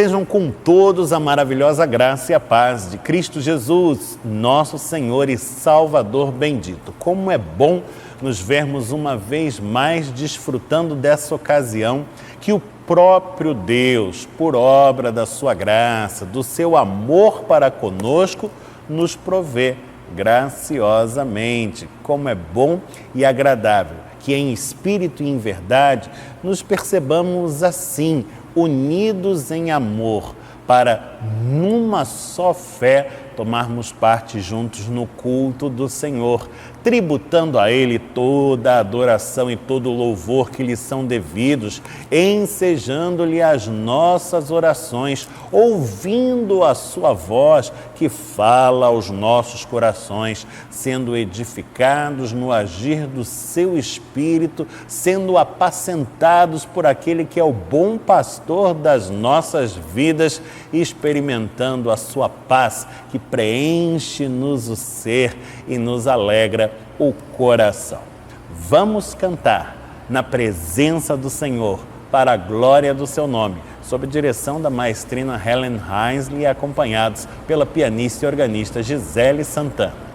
Sejam com todos a maravilhosa graça e a paz de Cristo Jesus, nosso Senhor e Salvador bendito. Como é bom nos vermos uma vez mais desfrutando dessa ocasião que o próprio Deus, por obra da sua graça, do seu amor para conosco, nos provê graciosamente. Como é bom e agradável que em espírito e em verdade nos percebamos assim, unidos em amor, para numa só fé tomarmos parte juntos no culto do Senhor, tributando a Ele toda a adoração e todo o louvor que lhe são devidos, ensejando-lhe as nossas orações, ouvindo a sua voz que fala aos nossos corações, sendo edificados no agir do seu Espírito, sendo apacentados por aquele que é o bom pastor das nossas vidas, experimentando a sua paz que preenche-nos o ser e nos alegra o coração. Vamos cantar na presença do Senhor, para a glória do seu nome, sob direção da maestrina Helen Heinsley, acompanhados pela pianista e organista Gisele Santana.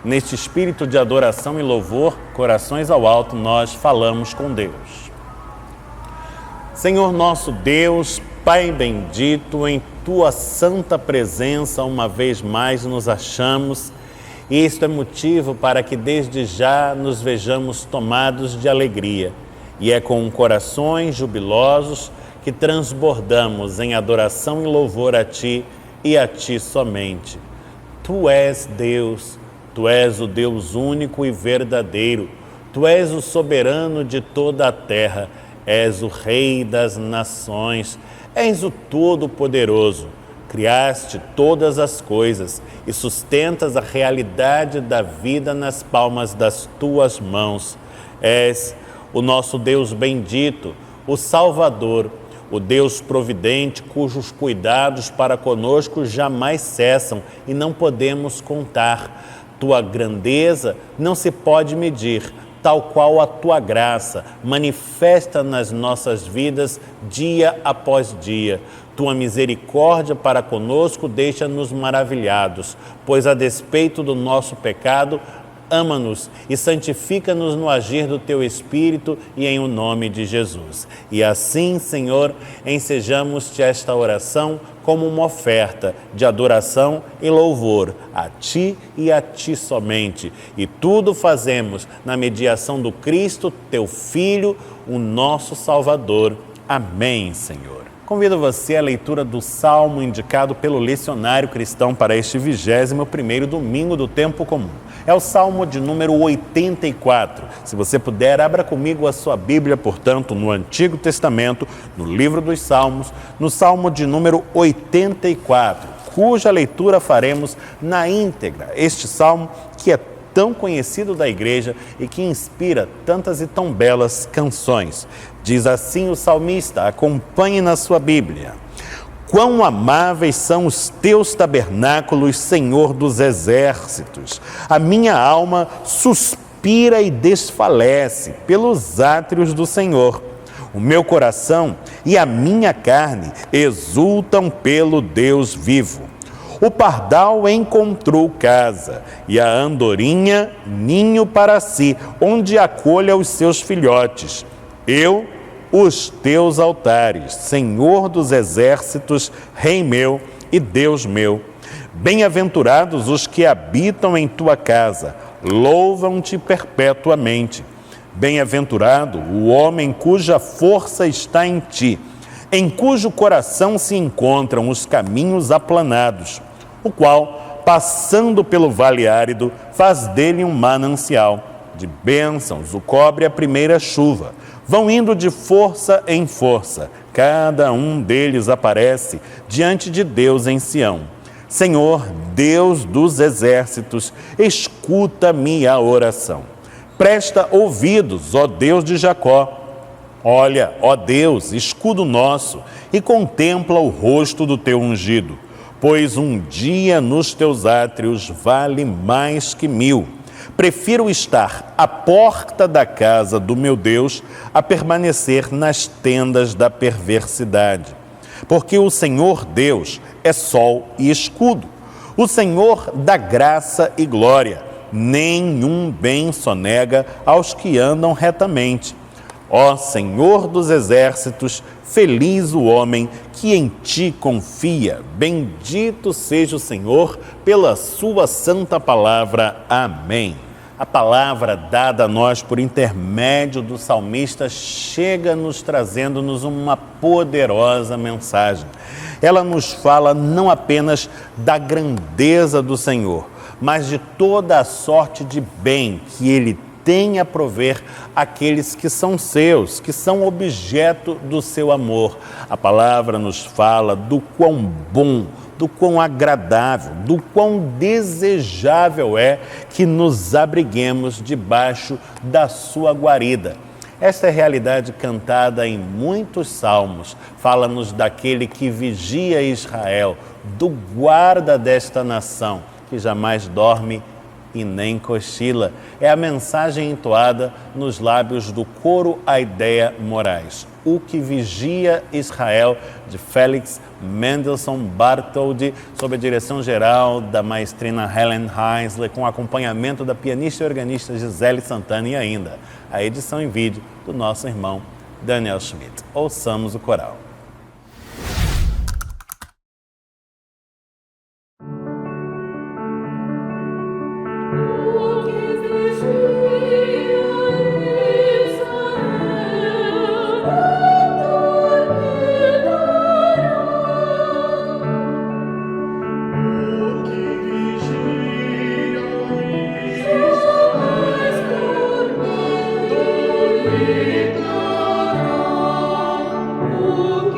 Neste espírito de adoração e louvor, corações ao alto, nós falamos com Deus. Senhor nosso Deus, Pai bendito, em Tua santa presença, uma vez mais nos achamos, e isto é motivo para que desde já nos vejamos tomados de alegria, e é com corações jubilosos que transbordamos em adoração e louvor a Ti e a Ti somente. Tu és Deus, Tu és o Deus único e verdadeiro, Tu és o soberano de toda a terra, és o Rei das nações, és o Todo-Poderoso. Criaste todas as coisas e sustentas a realidade da vida nas palmas das Tuas mãos. És o nosso Deus bendito, o Salvador, o Deus providente, cujos cuidados para conosco jamais cessam e não podemos contar. Tua grandeza não se pode medir, tal qual a Tua graça manifesta nas nossas vidas dia após dia. Tua misericórdia para conosco deixa-nos maravilhados, pois a despeito do nosso pecado, ama-nos e santifica-nos no agir do Teu Espírito e em o nome de Jesus. E assim, Senhor, ensejamos-te esta oração como uma oferta de adoração e louvor a Ti e a Ti somente. E tudo fazemos na mediação do Cristo, Teu Filho, o nosso Salvador. Amém, Senhor. Convido você à leitura do Salmo indicado pelo Lecionário Cristão para este 21º domingo do Tempo Comum. É o Salmo de número 84. Se você puder, abra comigo a sua Bíblia, portanto, no Antigo Testamento, no livro dos Salmos, no Salmo de número 84, cuja leitura faremos na íntegra. Este Salmo que é tão conhecido da igreja e que inspira tantas e tão belas canções. Diz assim o salmista, acompanhe na sua Bíblia. Quão amáveis são os teus tabernáculos, Senhor dos exércitos! A minha alma suspira e desfalece pelos átrios do Senhor. O meu coração e a minha carne exultam pelo Deus vivo. O pardal encontrou casa e a andorinha ninho para si, onde acolha os seus filhotes. Eu, os teus altares, Senhor dos exércitos, Rei meu e Deus meu. Bem-aventurados os que habitam em tua casa, louvam-te perpetuamente. Bem-aventurado o homem cuja força está em ti, em cujo coração se encontram os caminhos aplanados, o qual, passando pelo vale árido, faz dele um manancial. De bênçãos o cobre a primeira chuva. Vão indo de força em força. Cada um deles aparece diante de Deus em Sião. Senhor, Deus dos exércitos, escuta-me a oração. Presta ouvidos, ó Deus de Jacó. Olha, ó Deus, escudo nosso, e contempla o rosto do teu ungido. Pois um dia nos teus átrios vale mais que 1000. Prefiro estar à porta da casa do meu Deus a permanecer nas tendas da perversidade. Porque o Senhor Deus é sol e escudo. O Senhor dá graça e glória. Nenhum bem sonega aos que andam retamente. Ó Senhor dos exércitos, feliz o homem que em ti confia. Bendito seja o Senhor pela sua santa palavra. Amém. A palavra dada a nós por intermédio do salmista chega nos trazendo-nos uma poderosa mensagem. Ela nos fala não apenas da grandeza do Senhor, mas de toda a sorte de bem que Ele tem a prover àqueles que são seus, que são objeto do seu amor. A palavra nos fala do quão bom, do quão agradável, do quão desejável é que nos abriguemos debaixo da sua guarida. Esta é a realidade cantada em muitos salmos. Fala-nos daquele que vigia Israel, do guarda desta nação, que jamais dorme e nem cochila. É a mensagem entoada nos lábios do coro Aideia Moraes. O que vigia Israel, de Félix Mendelssohn Bartholdy, sob a direção geral da maestrina Helen Heisler, com acompanhamento da pianista e organista Gisele Santana e ainda a edição em vídeo do nosso irmão Daniel Schmidt. Ouçamos o coral. Oh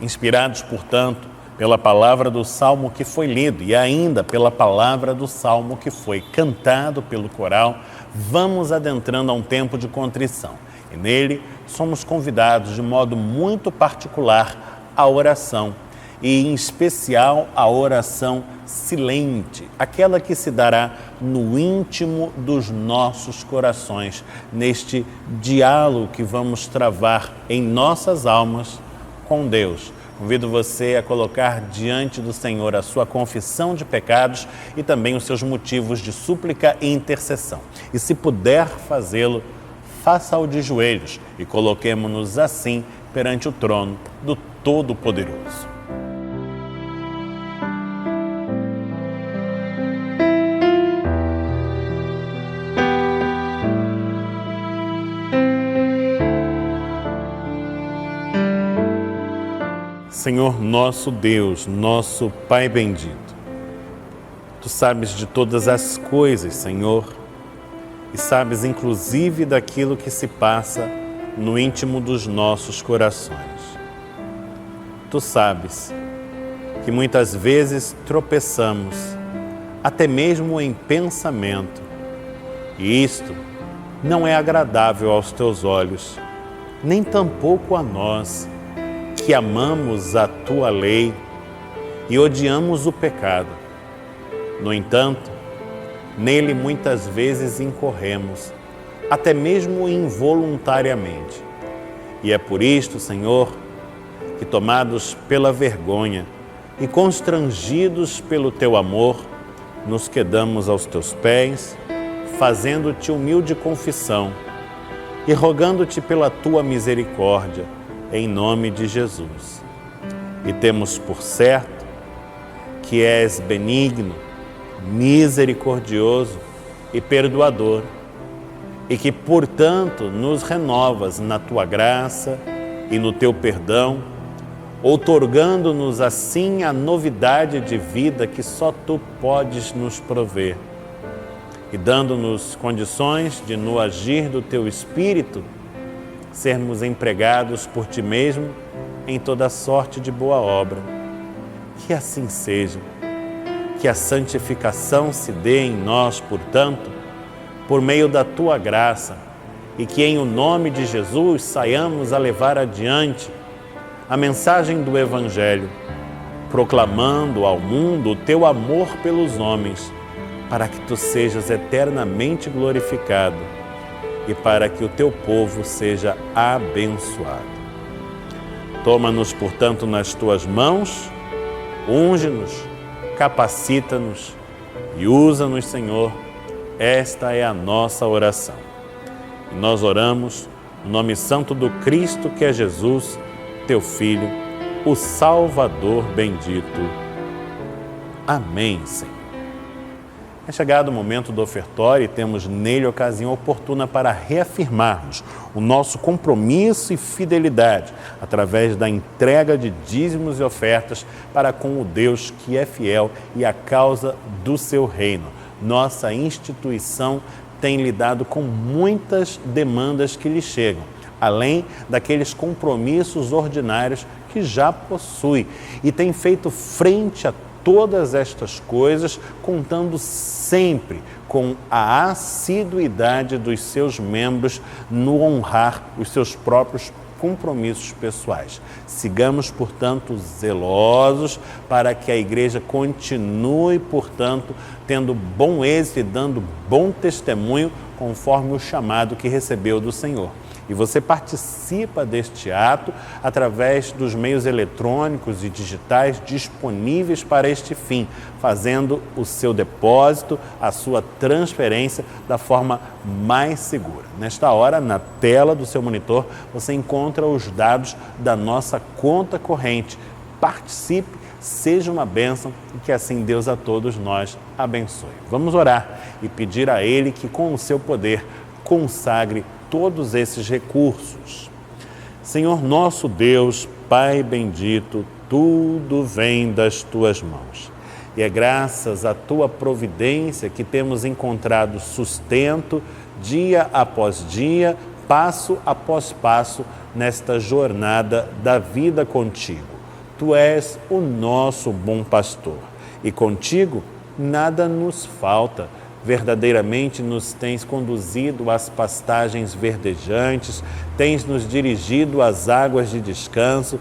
Inspirados, portanto, pela palavra do Salmo que foi lido e ainda pela palavra do Salmo que foi cantado pelo coral, vamos adentrando a um tempo de contrição. E nele somos convidados de modo muito particular à oração, e em especial a oração silente, aquela que se dará no íntimo dos nossos corações, neste diálogo que vamos travar em nossas almas com Deus. Convido você a colocar diante do Senhor a sua confissão de pecados e também os seus motivos de súplica e intercessão. E se puder fazê-lo, faça-o de joelhos e coloquemo-nos assim perante o trono do Todo-Poderoso. Senhor nosso Deus, nosso Pai bendito, Tu sabes de todas as coisas, Senhor, e sabes inclusive daquilo que se passa no íntimo dos nossos corações. Tu sabes que muitas vezes tropeçamos, até mesmo em pensamento, e isto não é agradável aos Teus olhos, nem tampouco a nós, que amamos a Tua lei e odiamos o pecado. No entanto, nele muitas vezes incorremos, até mesmo involuntariamente. E é por isto, Senhor, que tomados pela vergonha e constrangidos pelo Teu amor, nos quedamos aos Teus pés, fazendo-Te humilde confissão e rogando-Te pela Tua misericórdia, em nome de Jesus. E temos por certo que és benigno, misericordioso e perdoador, e que, portanto, nos renovas na Tua graça e no Teu perdão, outorgando-nos assim a novidade de vida que só Tu podes nos prover, e dando-nos condições de, no agir do Teu Espírito, sermos empregados por Ti mesmo em toda sorte de boa obra. Que assim seja, que a santificação se dê em nós, portanto, por meio da Tua graça, e que em o nome de Jesus saiamos a levar adiante a mensagem do Evangelho, proclamando ao mundo o Teu amor pelos homens, para que Tu sejas eternamente glorificado e para que o Teu povo seja abençoado. Toma-nos, portanto, nas Tuas mãos, unge-nos, capacita-nos e usa-nos, Senhor. Esta é a nossa oração. E nós oramos no nome santo do Cristo, que é Jesus, Teu Filho, o Salvador bendito. Amém, Senhor. É chegado o momento do ofertório e temos nele ocasião oportuna para reafirmarmos o nosso compromisso e fidelidade através da entrega de dízimos e ofertas para com o Deus que é fiel e a causa do seu reino. Nossa instituição tem lidado com muitas demandas que lhe chegam, além daqueles compromissos ordinários que já possui, e tem feito frente a todas estas coisas, contando sempre com a assiduidade dos seus membros no honrar os seus próprios compromissos pessoais. Sigamos, portanto, zelosos para que a Igreja continue, portanto, tendo bom êxito e dando bom testemunho conforme o chamado que recebeu do Senhor. E você participa deste ato através dos meios eletrônicos e digitais disponíveis para este fim, fazendo o seu depósito, a sua transferência da forma mais segura. Nesta hora, na tela do seu monitor, você encontra os dados da nossa conta corrente. Participe, seja uma bênção e que assim Deus a todos nós abençoe. Vamos orar e pedir a Ele que, com o seu poder, consagre todos esses recursos. Senhor nosso Deus, Pai bendito, tudo vem das Tuas mãos. E é graças à Tua providência que temos encontrado sustento dia após dia, passo após passo, nesta jornada da vida contigo. Tu és o nosso bom pastor e contigo nada nos falta. Verdadeiramente nos tens conduzido às pastagens verdejantes, tens nos dirigido às águas de descanso,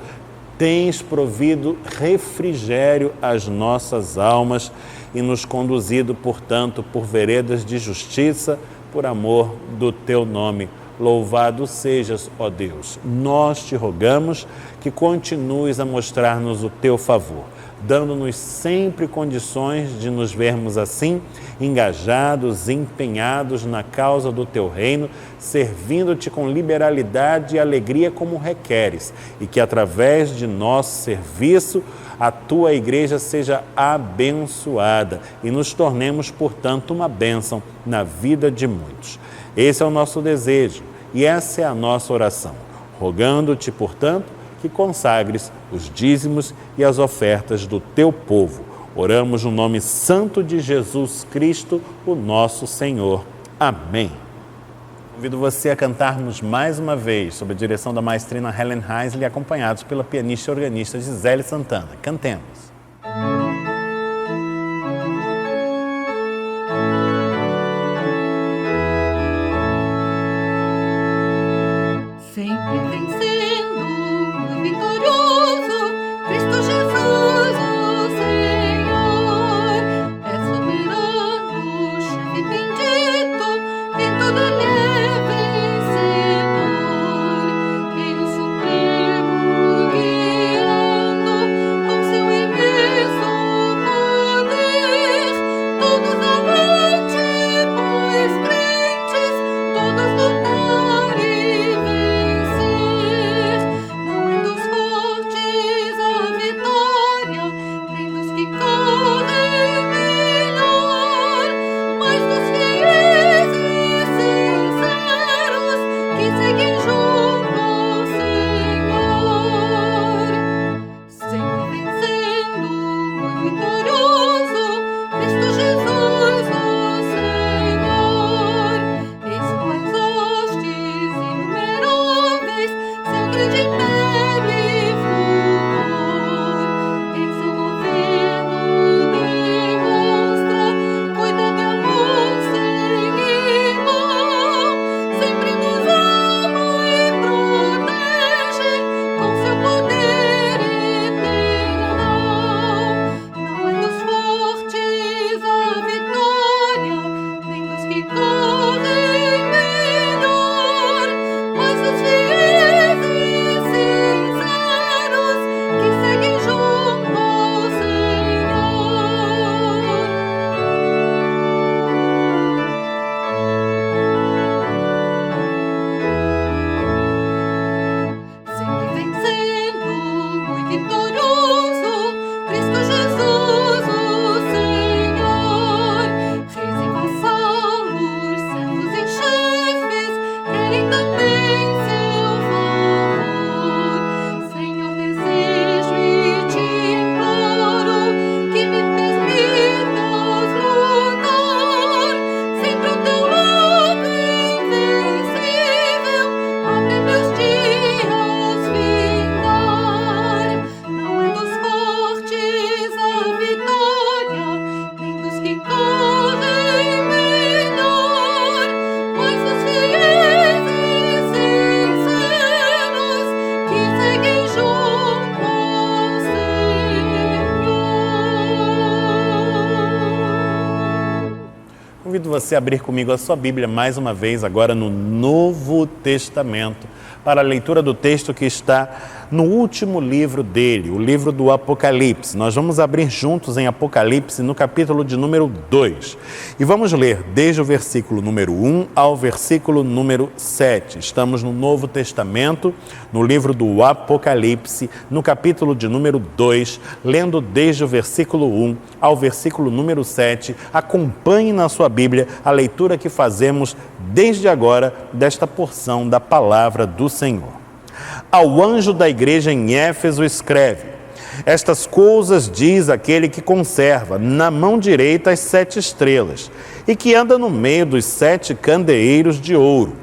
tens provido refrigério às nossas almas e nos conduzido, portanto, por veredas de justiça, por amor do teu nome. Louvado sejas, ó Deus. Nós te rogamos que continues a mostrar-nos o teu favor, dando-nos sempre condições de nos vermos assim, engajados, empenhados na causa do teu reino, servindo-te com liberalidade e alegria como requeres, e que através de nosso serviço a tua igreja seja abençoada e nos tornemos, portanto, uma bênção na vida de muitos. Esse é o nosso desejo e essa é a nossa oração, rogando-te, portanto, que consagres os dízimos e as ofertas do teu povo. Oramos no nome santo de Jesus Cristo, o nosso Senhor. Amém. Convido você a cantarmos mais uma vez, sob a direção da maestrina Helen Heisley, acompanhados pela pianista e organista Gisele Santana. Cantemos. Convido você a abrir comigo a sua Bíblia mais uma vez, agora no Novo Testamento, para a leitura do texto que está no último livro dele, o livro do Apocalipse. Nós vamos abrir juntos em Apocalipse no capítulo de número 2. E vamos ler desde o versículo número 1 ao versículo número 7. Estamos no Novo Testamento, no livro do Apocalipse, no capítulo de número 2, lendo desde o versículo 1 ao versículo número 7. Acompanhe na sua Bíblia a leitura que fazemos desde agora desta porção da palavra do Senhor. Ao anjo da igreja em Éfeso escreve: estas coisas diz aquele que conserva na mão direita as 7 estrelas e que anda no meio dos 7 candeeiros de ouro.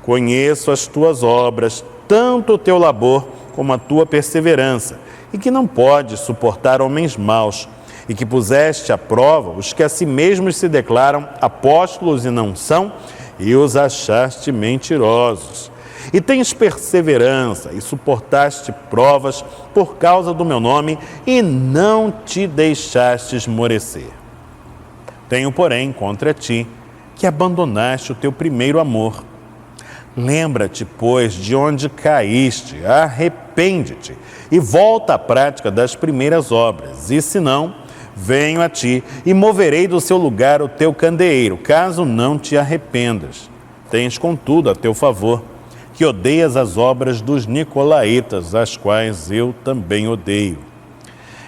Conheço as tuas obras, tanto o teu labor como a tua perseverança, e que não pode suportar homens maus, e que puseste à prova os que a si mesmos se declaram apóstolos e não são, e os achaste mentirosos. E tens perseverança e suportaste provas por causa do meu nome e não te deixaste esmorecer. Tenho, porém, contra ti que abandonaste o teu primeiro amor. Lembra-te, pois, de onde caíste, arrepende-te e volta à prática das primeiras obras, e se não, venho a ti e moverei do seu lugar o teu candeeiro, caso não te arrependas. Tens, contudo, a teu favor, que odeias as obras dos nicolaítas, as quais eu também odeio.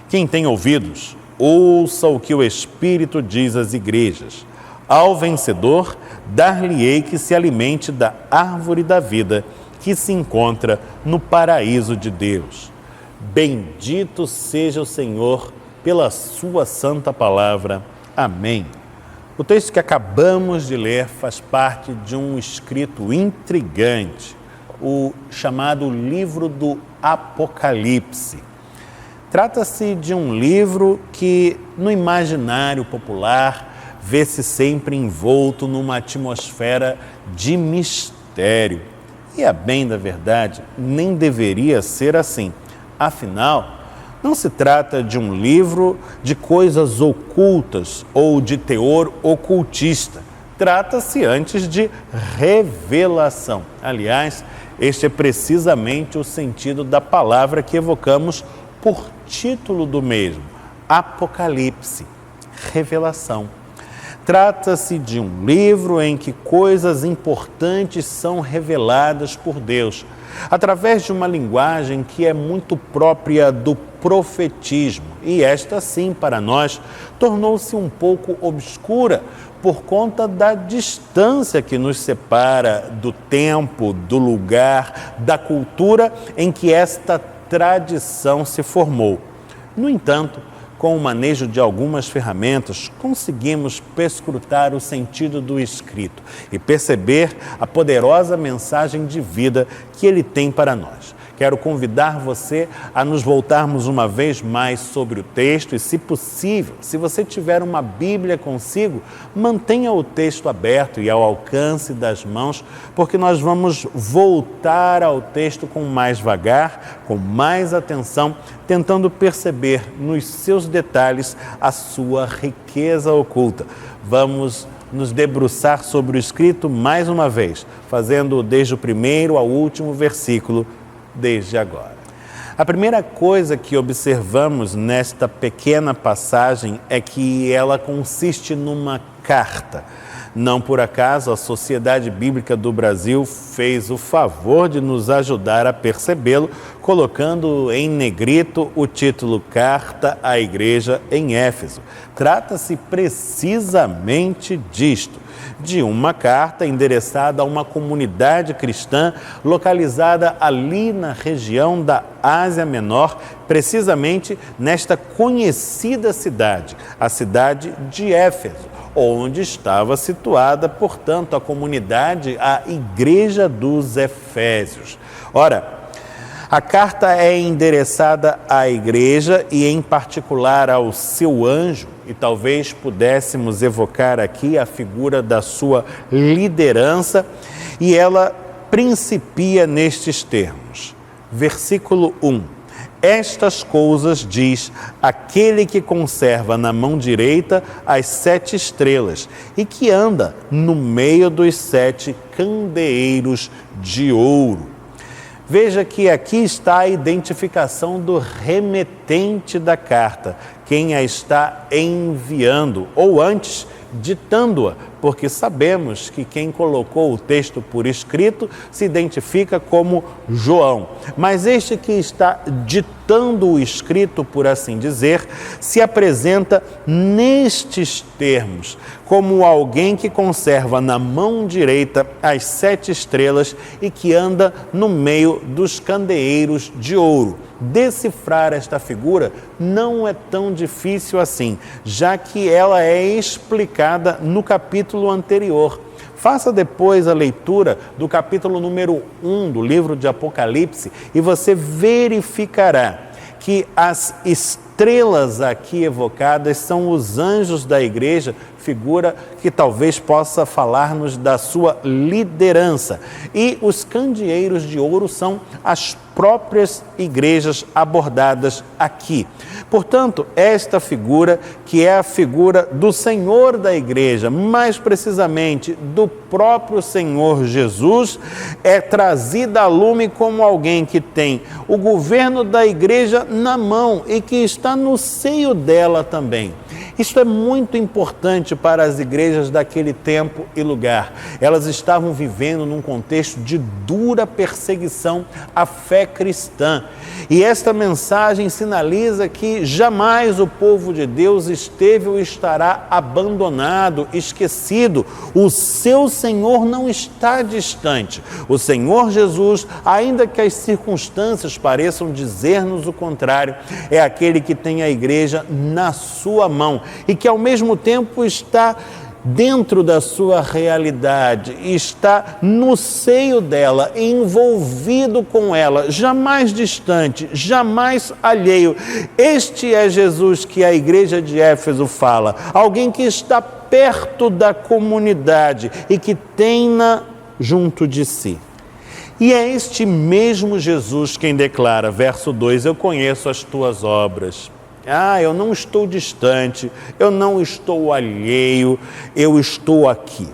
Quem tem ouvidos, ouça o que o Espírito diz às igrejas. Ao vencedor, dar-lhe-ei que se alimente da árvore da vida, que se encontra no paraíso de Deus. Bendito seja o Senhor pela sua santa palavra. Amém. O texto que acabamos de ler faz parte de um escrito intrigante, o chamado livro do Apocalipse. Trata-se de um livro que, no imaginário popular, vê-se sempre envolto numa atmosfera de mistério. E, a bem da verdade, nem deveria ser assim. Afinal, não se trata de um livro de coisas ocultas ou de teor ocultista. Trata-se antes de revelação. Aliás, este é precisamente o sentido da palavra que evocamos por título do mesmo: Apocalipse, revelação. Trata-se de um livro em que coisas importantes são reveladas por Deus, através de uma linguagem que é muito própria do profetismo. E esta, sim, para nós, tornou-se um pouco obscura por conta da distância que nos separa do tempo, do lugar, da cultura em que esta tradição se formou. No entanto, com o manejo de algumas ferramentas, conseguimos perscrutar o sentido do escrito e perceber a poderosa mensagem de vida que ele tem para nós. Quero convidar você a nos voltarmos uma vez mais sobre o texto e, se possível, se você tiver uma Bíblia consigo, mantenha o texto aberto e ao alcance das mãos, porque nós vamos voltar ao texto com mais vagar, com mais atenção, tentando perceber nos seus detalhes a sua riqueza oculta. Vamos nos debruçar sobre o escrito mais uma vez, fazendo desde o primeiro ao último versículo, desde agora. A primeira coisa que observamos nesta pequena passagem é que ela consiste numa carta. Não por acaso a Sociedade Bíblica do Brasil fez o favor de nos ajudar a percebê-lo, colocando em negrito o título Carta à Igreja em Éfeso. Trata-se precisamente disto, de uma carta endereçada a uma comunidade cristã localizada ali na região da Ásia Menor, precisamente nesta conhecida cidade, a cidade de Éfeso, onde estava situada, portanto, a comunidade, a Igreja dos Efésios. Ora, a carta é endereçada à igreja e, em particular, ao seu anjo, e talvez pudéssemos evocar aqui a figura da sua liderança, e ela principia nestes termos. Versículo 1. Estas coisas diz aquele que conserva na mão direita as 7 estrelas e que anda no meio dos 7 candeeiros de ouro. Veja que aqui está a identificação do remetente da carta, quem a está enviando, ou antes, ditando-a, porque sabemos que quem colocou o texto por escrito se identifica como João. Mas este que está ditando o escrito, por assim dizer, se apresenta nestes termos, como alguém que conserva na mão direita as 7 estrelas e que anda no meio dos candeeiros de ouro. Decifrar esta figura não é tão difícil assim, já que ela é explicada no capítulo anterior. Faça depois a leitura do capítulo número 1 do livro de Apocalipse e você verificará que as estrelas aqui evocadas são os anjos da igreja, figura que talvez possa falar-nos da sua liderança. E os candeeiros de ouro são as próprias igrejas abordadas aqui. Portanto, esta figura, que é a figura do Senhor da igreja, mais precisamente do próprio Senhor Jesus, é trazida a lume como alguém que tem o governo da igreja na mão e que está no seio dela também. Isso é muito importante para as igrejas daquele tempo e lugar. Elas estavam vivendo num contexto de dura perseguição à fé cristã. E esta mensagem sinaliza que jamais o povo de Deus esteve ou estará abandonado, esquecido. O seu Senhor não está distante. O Senhor Jesus, ainda que as circunstâncias pareçam dizer-nos o contrário, é aquele que tem a igreja na sua mão e que ao mesmo tempo está dentro da sua realidade, está no seio dela, envolvido com ela, jamais distante, jamais alheio. Este é Jesus que a igreja de Éfeso fala, alguém que está perto da comunidade e que tem-na junto de si. E é este mesmo Jesus quem declara, verso 2, eu conheço as tuas obras. Eu não estou distante, eu não estou alheio, eu estou aqui,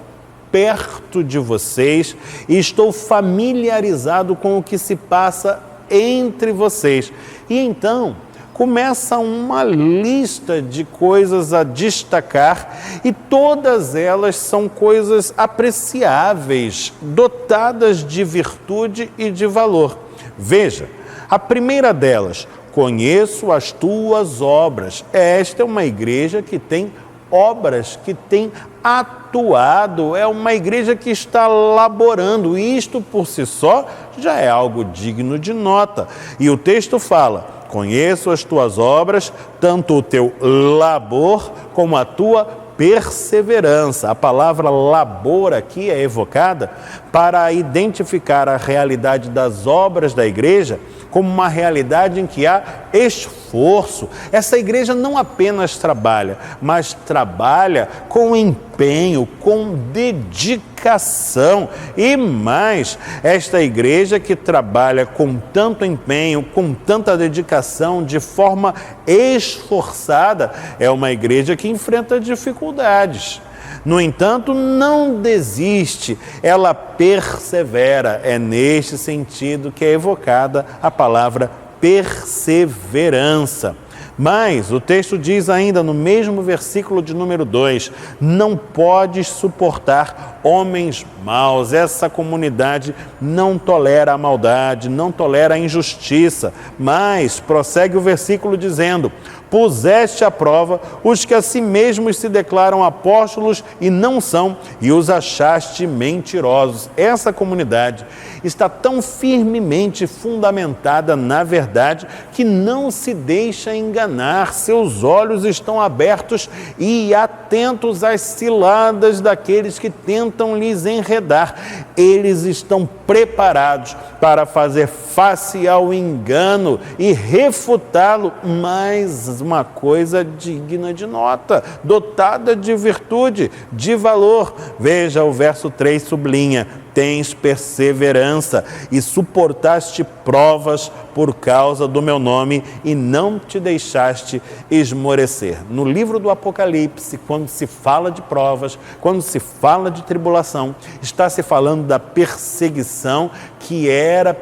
perto de vocês e estou familiarizado com o que se passa entre vocês. E então começa uma lista de coisas a destacar e todas elas são coisas apreciáveis, dotadas de virtude e de valor. Veja, a primeira delas, conheço as tuas obras. Esta é uma igreja que tem obras, que tem atuado, é uma igreja que está laborando. Isto por si só já é algo digno de nota. E o texto fala, conheço as tuas obras, tanto o teu labor como a tua perseverança. A palavra labor aqui é evocada para identificar a realidade das obras da igreja como uma realidade em que há esforço. Essa igreja não apenas trabalha, mas trabalha com empenho, com dedicação. E mais, esta igreja que trabalha com tanto empenho, com tanta dedicação, de forma esforçada, é uma igreja que enfrenta dificuldades. No entanto, não desiste, ela persevera. É neste sentido que é evocada a palavra perseverança. Mas o texto diz ainda no mesmo versículo de número 2, não podes suportar homens maus. Essa comunidade não tolera a maldade, não tolera a injustiça. Mas prossegue o versículo dizendo, puseste à prova os que a si mesmos se declaram apóstolos e não são, e os achaste mentirosos. Essa comunidade está tão firmemente fundamentada na verdade que não se deixa enganar. Seus olhos estão abertos e atentos às ciladas daqueles que tentam lhes enredar. Eles estão preparados para fazer face ao engano e refutá-lo, mas uma coisa digna de nota, dotada de virtude, de valor. Veja, o verso 3 sublinha, tens perseverança e suportaste provas por causa do meu nome e não te deixaste esmorecer. No livro do Apocalipse, quando se fala de provas, quando se fala de tribulação, está se falando da perseguição que era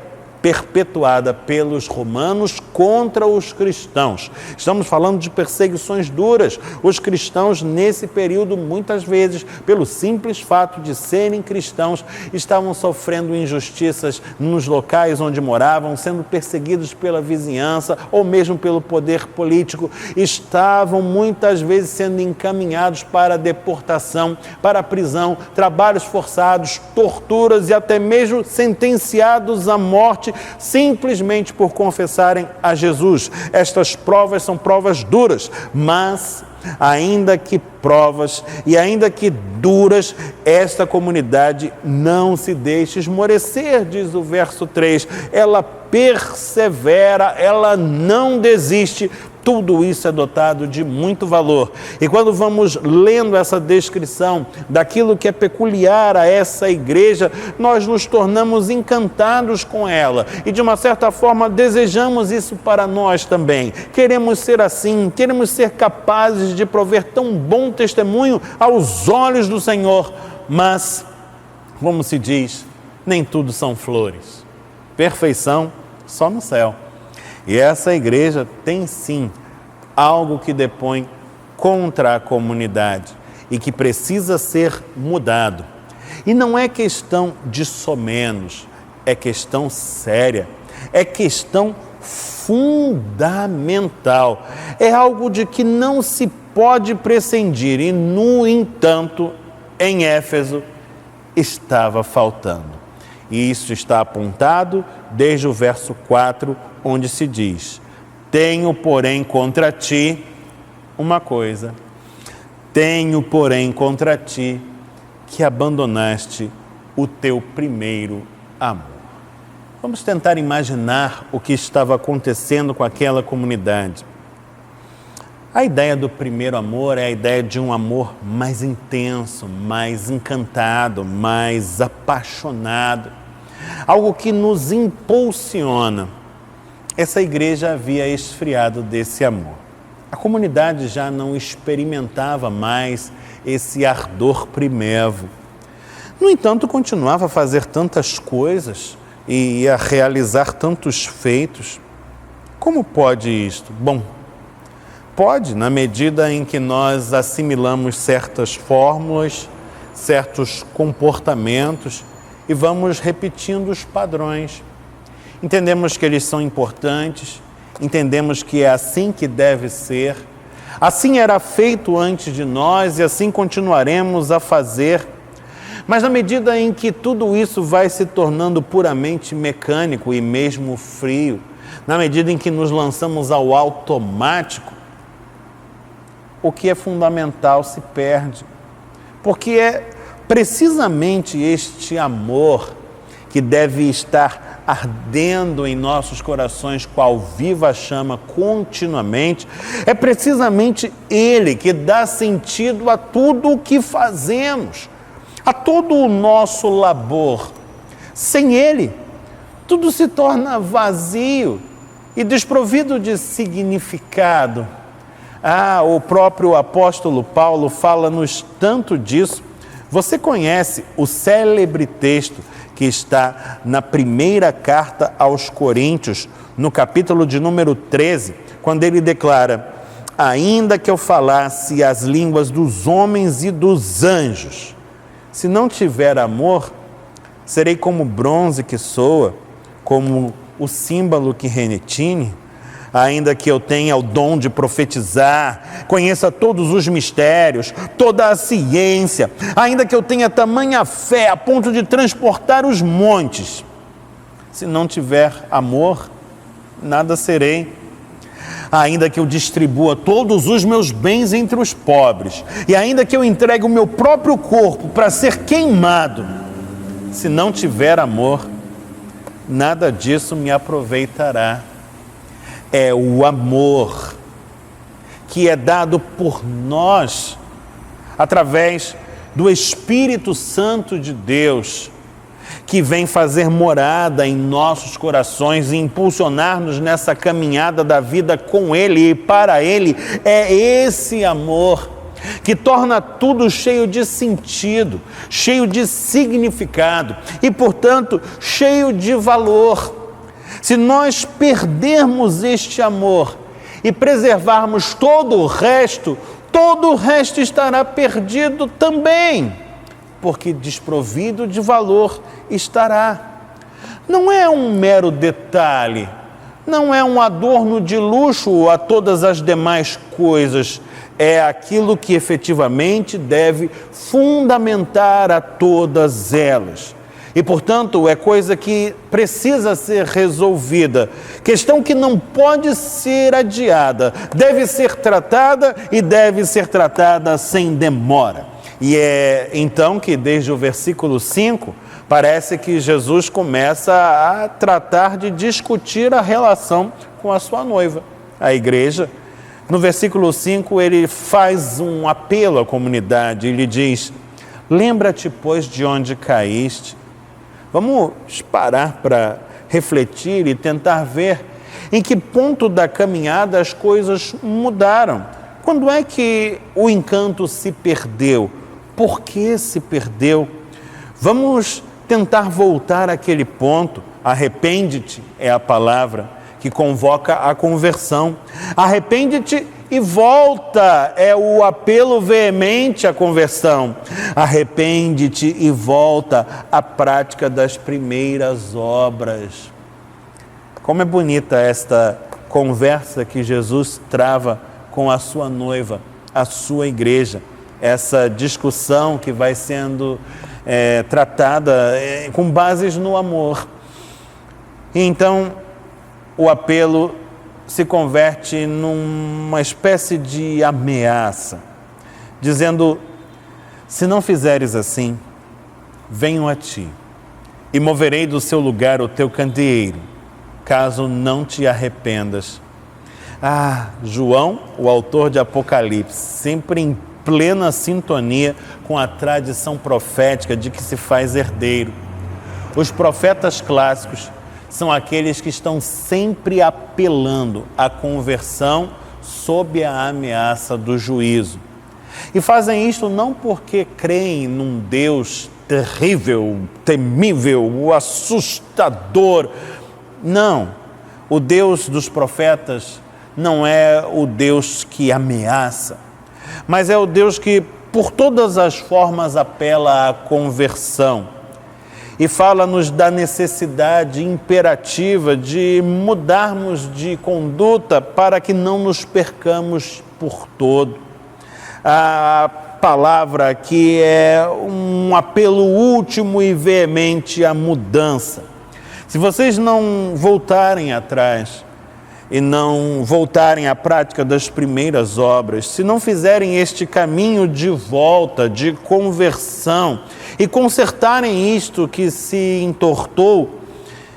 perpetuada pelos romanos contra os cristãos. Estamos falando de perseguições duras. Os cristãos, nesse período, muitas vezes, pelo simples fato de serem cristãos, estavam sofrendo injustiças nos locais onde moravam, sendo perseguidos pela vizinhança ou mesmo pelo poder político. Estavam muitas vezes sendo encaminhados para deportação, para prisão, trabalhos forçados, torturas e até mesmo sentenciados à morte simplesmente por confessarem a Jesus. Estas provas são provas duras, mas ainda que provas e ainda que duras, esta comunidade não se deixa esmorecer, diz o verso 3. Ela persevera, ela não desiste. Tudo isso é dotado de muito valor. E quando vamos lendo essa descrição daquilo que é peculiar a essa igreja, nós nos tornamos encantados com ela. E de uma certa forma desejamos isso para nós também. Queremos ser assim, queremos ser capazes de prover tão bom testemunho aos olhos do Senhor. Mas, como se diz, nem tudo são flores. Perfeição só no céu. E essa igreja tem sim algo que depõe contra a comunidade e que precisa ser mudado. E não é questão de somenos, é questão séria, é questão fundamental. É algo de que não se pode prescindir e, no entanto, em Éfeso estava faltando. E isso está apontado desde o verso 4, onde se diz: tenho, porém, contra ti uma coisa. Tenho, porém, contra ti que abandonaste o teu primeiro amor. Vamos tentar imaginar o que estava acontecendo com aquela comunidade. A ideia do primeiro amor é a ideia de um amor mais intenso, mais encantado, mais apaixonado. Algo que nos impulsiona. Essa igreja havia esfriado desse amor. A comunidade já não experimentava mais esse ardor primevo. No entanto, continuava a fazer tantas coisas e a realizar tantos feitos. Como pode isto? Bom, pode na medida em que nós assimilamos certas fórmulas, certos comportamentos e vamos repetindo os padrões. Entendemos que eles são importantes, entendemos que é assim que deve ser, assim era feito antes de nós e assim continuaremos a fazer. Mas na medida em que tudo isso vai se tornando puramente mecânico e mesmo frio, na medida em que nos lançamos ao automático, o que é fundamental se perde. Porque é precisamente este amor que deve estar ardendo em nossos corações qual viva chama continuamente, é precisamente ele que dá sentido a tudo o que fazemos, a todo o nosso labor. Sem ele, tudo se torna vazio e desprovido de significado. O próprio apóstolo Paulo fala-nos tanto disso. Você conhece o célebre texto que está na primeira carta aos Coríntios, no capítulo de número 13, quando ele declara: ainda que eu falasse as línguas dos homens e dos anjos, se não tiver amor, serei como bronze que soa, como o símbolo que retine. Ainda que eu tenha o dom de profetizar, conheça todos os mistérios, toda a ciência, ainda que eu tenha tamanha fé a ponto de transportar os montes, se não tiver amor, nada serei. Ainda que eu distribua todos os meus bens entre os pobres, e ainda que eu entregue o meu próprio corpo para ser queimado, se não tiver amor, nada disso me aproveitará. É o amor que é dado por nós, através do Espírito Santo de Deus, que vem fazer morada em nossos corações e impulsionar-nos nessa caminhada da vida com Ele e para Ele. É esse amor que torna tudo cheio de sentido, cheio de significado e, portanto, cheio de valor. Se nós perdermos este amor e preservarmos todo o resto estará perdido também, porque desprovido de valor estará. Não é um mero detalhe, não é um adorno de luxo a todas as demais coisas, é aquilo que efetivamente deve fundamentar a todas elas. E, portanto, é coisa que precisa ser resolvida. Questão que não pode ser adiada. Deve ser tratada e deve ser tratada sem demora. E é então que, desde o versículo 5, parece que Jesus começa a tratar de discutir a relação com a sua noiva, a igreja. No versículo 5, ele faz um apelo à comunidade e lhe diz: lembra-te, pois, de onde caíste. Vamos parar para refletir e tentar ver em que ponto da caminhada as coisas mudaram. Quando é que o encanto se perdeu? Por que se perdeu? Vamos tentar voltar àquele ponto. Arrepende-te é a palavra que convoca a conversão. Arrepende-te e volta é o apelo veemente à conversão. Arrepende-te e volta à prática das primeiras obras. Como é bonita esta conversa que Jesus trava com a sua noiva, a sua igreja. Essa discussão que vai sendo tratada com bases no amor. E então, o apelo se converte numa espécie de ameaça, dizendo: se não fizeres assim, venho a ti e moverei do seu lugar o teu candeeiro, caso não te arrependas. João, o autor de Apocalipse, sempre em plena sintonia com a tradição profética de que se faz herdeiro. Os profetas clássicos são aqueles que estão sempre apelando à conversão sob a ameaça do juízo. E fazem isto não porque creem num Deus terrível, temível, assustador. Não, o Deus dos profetas não é o Deus que ameaça, mas é o Deus que, por todas as formas, apela à conversão. E fala-nos da necessidade imperativa de mudarmos de conduta para que não nos percamos por todo. A palavra aqui é um apelo último e veemente à mudança. Se vocês não voltarem atrás e não voltarem à prática das primeiras obras, se não fizerem este caminho de volta, de conversão, e consertarem isto que se entortou,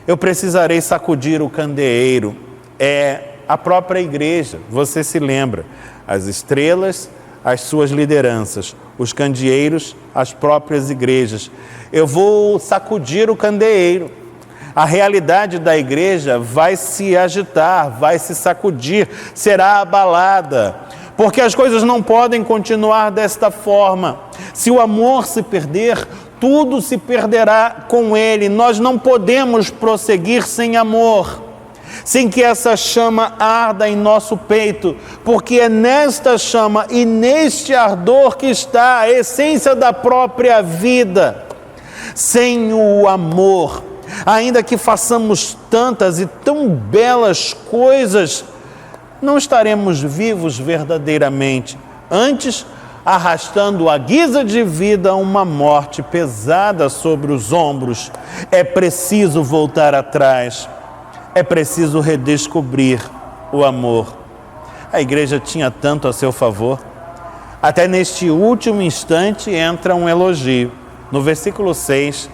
eu precisarei sacudir o candeeiro. É a própria igreja, você se lembra, as estrelas, as suas lideranças, os candeeiros, as próprias igrejas. Eu vou sacudir o candeeiro. A realidade da igreja vai se agitar, vai se sacudir, será abalada, porque as coisas não podem continuar desta forma. Se o amor se perder, tudo se perderá com ele. Nós não podemos prosseguir sem amor, sem que essa chama arda em nosso peito, porque é nesta chama e neste ardor que está a essência da própria vida. Sem o amor, ainda que façamos tantas e tão belas coisas, não estaremos vivos verdadeiramente. Antes, arrastando a guisa de vida uma morte pesada sobre os ombros. É preciso voltar atrás. É preciso redescobrir o amor. A igreja tinha tanto a seu favor. Até neste último instante entra um elogio. No versículo 6,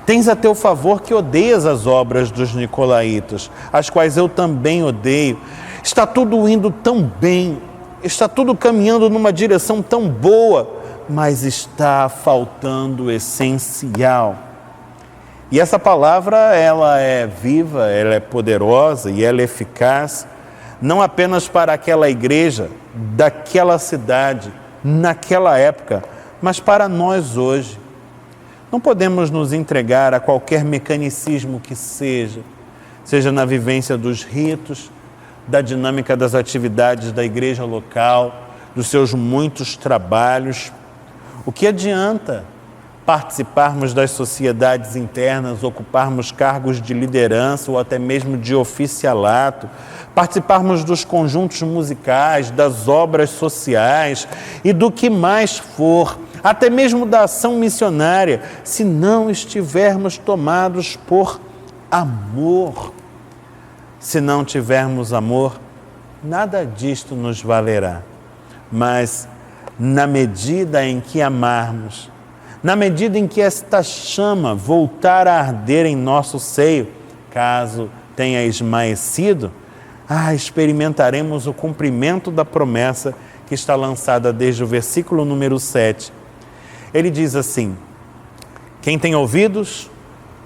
tens a teu favor que odeias as obras dos nicolaítas, as quais eu também odeio. Está tudo indo tão bem, está tudo caminhando numa direção tão boa, mas está faltando o essencial. E essa palavra, ela é viva, ela é poderosa e ela é eficaz, não apenas para aquela igreja, daquela cidade, naquela época, mas para nós hoje. Não podemos nos entregar a qualquer mecanicismo que seja na vivência dos ritos, da dinâmica das atividades da igreja local, dos seus muitos trabalhos. O que adianta participarmos das sociedades internas, ocuparmos cargos de liderança ou até mesmo de oficialato, participarmos dos conjuntos musicais, das obras sociais e do que mais for, até mesmo da ação missionária, se não estivermos tomados por amor. Se não tivermos amor, nada disto nos valerá. Mas na medida em que amarmos, na medida em que esta chama voltar a arder em nosso seio, caso tenha esmaecido, experimentaremos o cumprimento da promessa que está lançada desde o versículo número 7. Ele diz assim: quem tem ouvidos,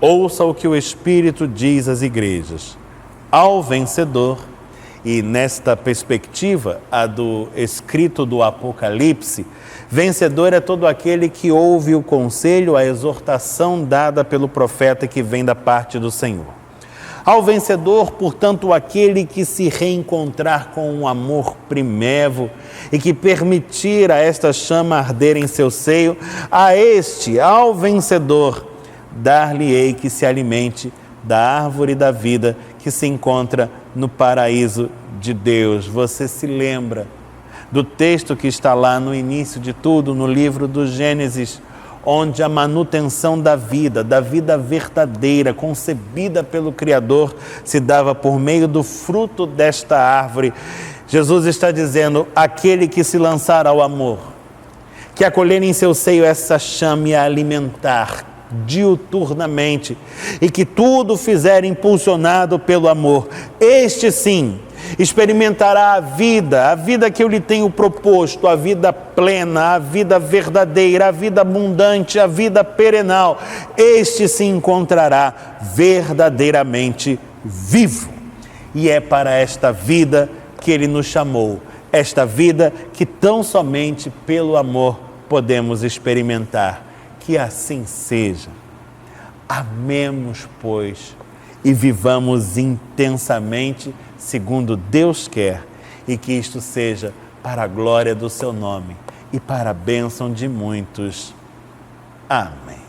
ouça o que o Espírito diz às igrejas. Ao vencedor, e nesta perspectiva, a do escrito do Apocalipse, vencedor é todo aquele que ouve o conselho, a exortação dada pelo profeta que vem da parte do Senhor. Ao vencedor, portanto, aquele que se reencontrar com um amor primevo e que permitir a esta chama arder em seu seio, ao vencedor, dar-lhe-ei que se alimente da árvore da vida que se encontra no paraíso de Deus. Você se lembra do texto que está lá no início de tudo, no livro do Gênesis, onde a manutenção da vida verdadeira, concebida pelo Criador, se dava por meio do fruto desta árvore. Jesus está dizendo: aquele que se lançar ao amor, que acolher em seu seio essa chama e a alimentar diuturnamente, e que tudo fizer impulsionado pelo amor, este sim experimentará a vida que eu lhe tenho proposto, a vida plena, a vida verdadeira, a vida abundante, a vida perenal. Este se encontrará verdadeiramente vivo. E é para esta vida que ele nos chamou, esta vida que tão somente pelo amor podemos experimentar. Que assim seja. Amemos, pois, e vivamos intensamente segundo Deus quer, e que isto seja para a glória do seu nome e para a bênção de muitos. Amém.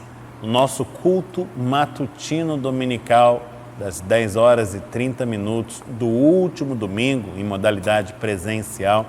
O nosso culto matutino dominical das 10h30 do último domingo, em modalidade presencial,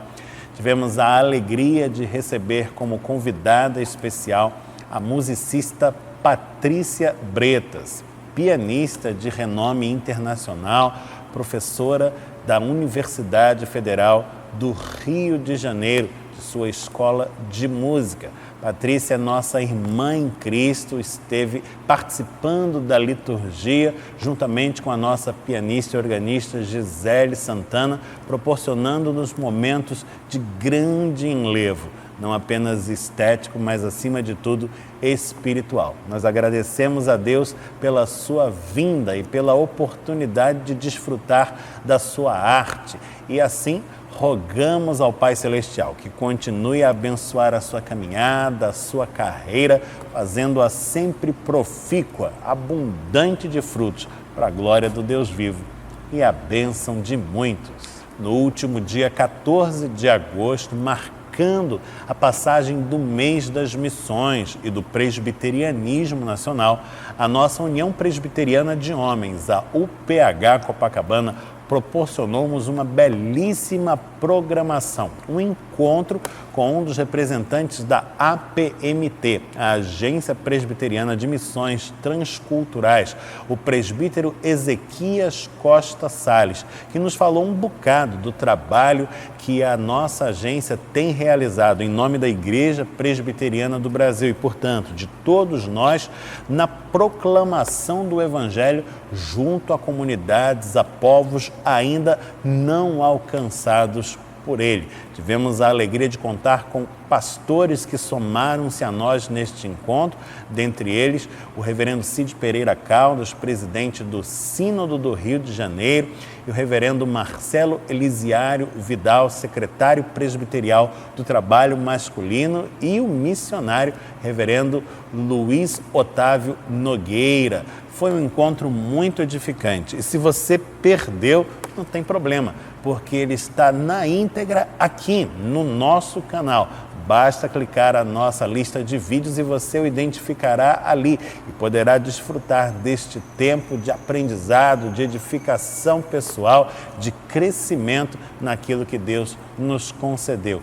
tivemos a alegria de receber como convidada especial a musicista Patrícia Bretas, pianista de renome internacional, professora da Universidade Federal do Rio de Janeiro, de sua escola de música. Patrícia é nossa irmã em Cristo, esteve participando da liturgia juntamente com a nossa pianista e organista Gisele Santana, proporcionando-nos momentos de grande enlevo, não apenas estético, mas acima de tudo espiritual. Nós agradecemos a Deus pela sua vinda e pela oportunidade de desfrutar da sua arte e assim rogamos ao Pai Celestial que continue a abençoar a sua caminhada, a sua carreira, fazendo-a sempre profícua, abundante de frutos, para a glória do Deus vivo e a bênção de muitos. No último dia 14 de agosto, marcando a passagem do mês das missões e do presbiterianismo nacional, a nossa União Presbiteriana de Homens, a UPH Copacabana, proporcionou-nos uma belíssima programação, um encontro com um dos representantes da APMT, a Agência Presbiteriana de Missões Transculturais, o presbítero Ezequias Costa Salles, que nos falou um bocado do trabalho que a nossa agência tem realizado em nome da Igreja Presbiteriana do Brasil e, portanto, de todos nós, na proclamação do Evangelho junto a comunidades, a povos ainda não alcançados por ele. Tivemos a alegria de contar com pastores que somaram-se a nós neste encontro, dentre eles o reverendo Cid Pereira Caldas, presidente do Sínodo do Rio de Janeiro, e o reverendo Marcelo Elisiário Vidal, secretário presbiterial do Trabalho Masculino, e o missionário reverendo Luiz Otávio Nogueira. Foi um encontro muito edificante e se você perdeu, não tem problema, porque ele está na íntegra aqui no nosso canal. Basta clicar a nossa lista de vídeos e você o identificará ali e poderá desfrutar deste tempo de aprendizado, de edificação pessoal, de crescimento naquilo que Deus nos concedeu.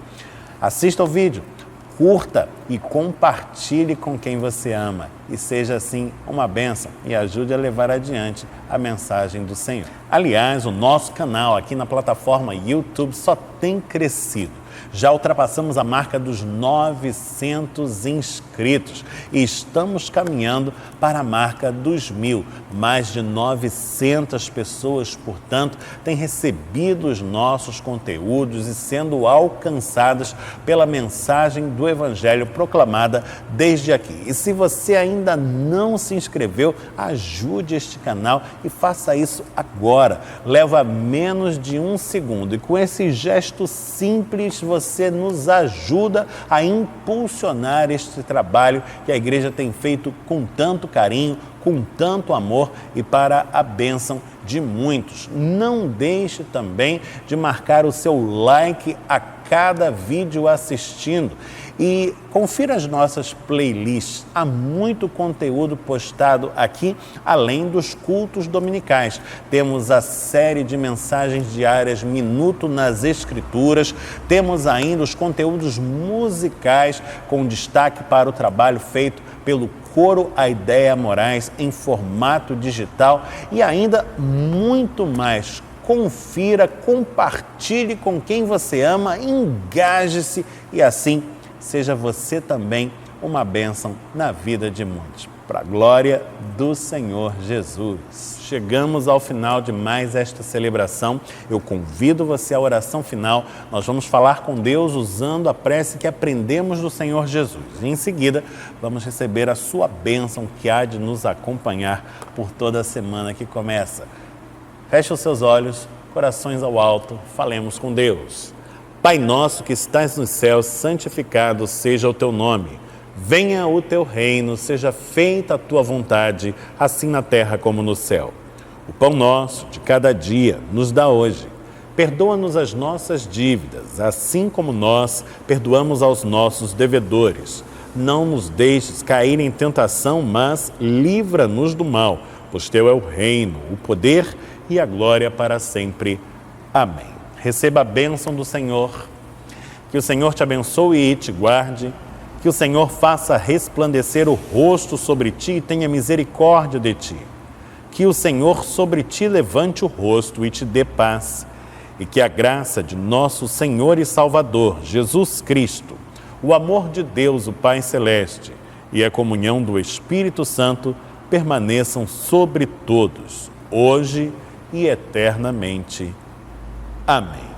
Assista o vídeo, curta e compartilhe com quem você ama e seja assim uma bênção e ajude a levar adiante a mensagem do Senhor. Aliás, o nosso canal aqui na plataforma YouTube só tem crescido. Já ultrapassamos a marca dos 900 inscritos e estamos caminhando para a marca dos 1000. Mais de 900 pessoas, portanto, têm recebido os nossos conteúdos e sendo alcançadas pela mensagem do Evangelho proclamada desde aqui. E se você ainda não se inscreveu, ajude este canal e faça isso agora. Leva menos de 1 segundo e com esse gesto simples você nos ajuda a impulsionar este trabalho que a igreja tem feito com tanto carinho, com tanto amor e para a bênção de muitos. Não deixe também de marcar o seu like a cada vídeo assistindo e confira as nossas playlists. Há muito conteúdo postado aqui, além dos cultos dominicais. Temos a série de mensagens diárias Minuto nas Escrituras, temos ainda os conteúdos musicais com destaque para o trabalho feito pelo Coro A Ideia Moraes em formato digital e ainda muito mais. Confira, compartilhe com quem você ama, engaje-se e assim seja você também uma bênção na vida de muitos. Para a glória do Senhor Jesus. Chegamos ao final de mais esta celebração. Eu convido você à oração final. Nós vamos falar com Deus usando a prece que aprendemos do Senhor Jesus. E em seguida, vamos receber a sua bênção que há de nos acompanhar por toda a semana que começa. Feche os seus olhos, corações ao alto, falemos com Deus. Pai nosso que estás nos céus, santificado seja o teu nome. Venha o teu reino, seja feita a tua vontade, assim na terra como no céu. O pão nosso de cada dia nos dá hoje. Perdoa-nos as nossas dívidas, assim como nós perdoamos aos nossos devedores. Não nos deixes cair em tentação, mas livra-nos do mal, pois teu é o reino, o poder e a glória para sempre. Amém. Receba a bênção do Senhor. Que o Senhor te abençoe e te guarde. Que o Senhor faça resplandecer o rosto sobre ti e tenha misericórdia de ti. Que o Senhor sobre ti levante o rosto e te dê paz. E que a graça de nosso Senhor e Salvador, Jesus Cristo, o amor de Deus, o Pai Celeste, e a comunhão do Espírito Santo permaneçam sobre todos, hoje e eternamente. Amém.